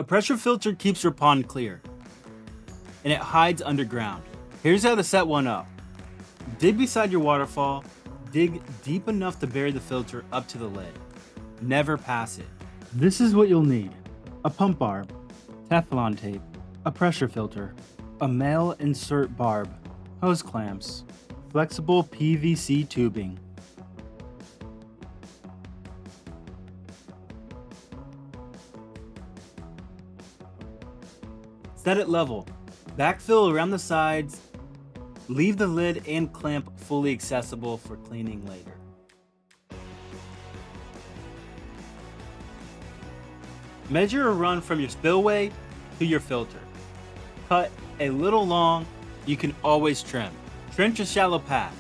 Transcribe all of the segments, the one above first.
pressure filter keeps your pond clear, and it hides underground. Here's how to set one up. Dig beside your waterfall. Dig deep enough to bury the filter up to the lid. Never pass it. This is what you'll need: a pump barb, Teflon tape, a pressure filter, a male insert barb, hose clamps, flexible PVC tubing. Set it level. Backfill around the sides. Leave the lid and clamp fully accessible for cleaning later. Measure a run from your spillway to your filter. Cut a little long, you can always trim. Trench a shallow path.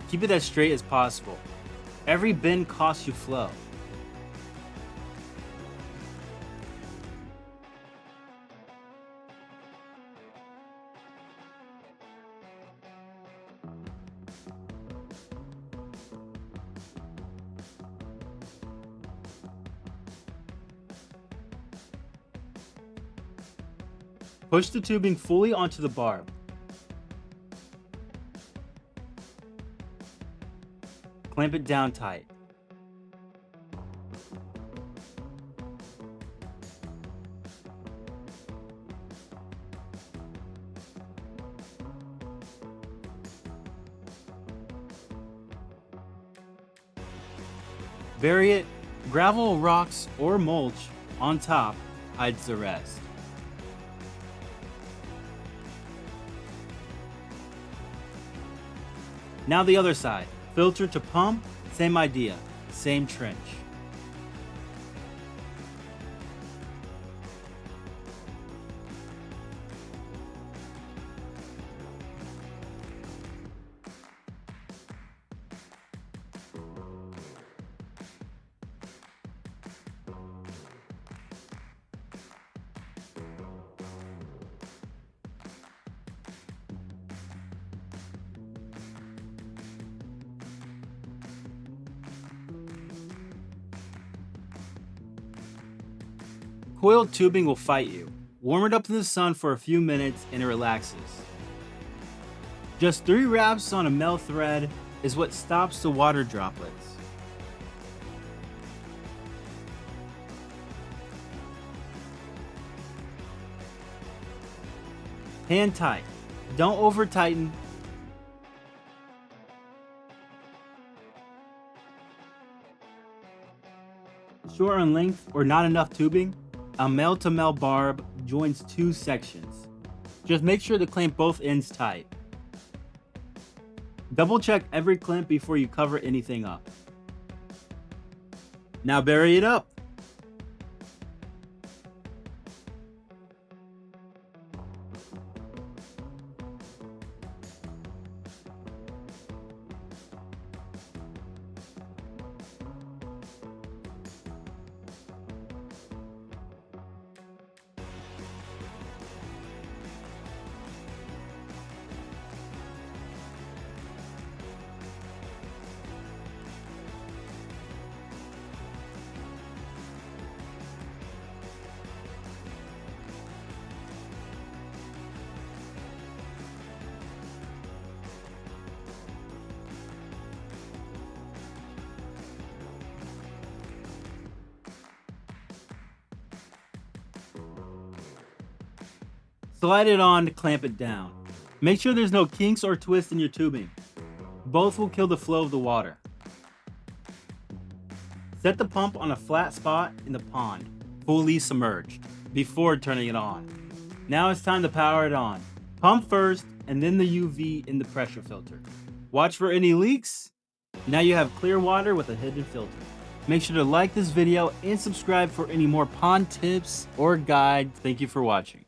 Keep it as straight as possible. Every bend costs you flow. Push the tubing fully onto the barb. Clamp it down tight. Bury it. Gravel, rocks, or mulch on top hides the rest. Now the other side. Filter to pump, same idea, same trench. Coiled tubing will fight you. Warm it up in the sun for a few minutes and it relaxes. Just 3 wraps on a male thread is what stops the water droplets. Hand tight. Don't over tighten. Short on length or not enough tubing, a male-to-male barb joins 2 sections. Just make sure to clamp both ends tight. Double check every clamp before you cover anything up. Now bury it up. Slide it on to clamp it down. Make sure there's no kinks or twists in your tubing. Both will kill the flow of the water. Set the pump on a flat spot in the pond, fully submerged, before turning it on. Now it's time to power it on. Pump first and then the UV in the pressure filter. Watch for any leaks. Now you have clear water with a hidden filter. Make sure to like this video and subscribe for any more pond tips or guides. Thank you for watching.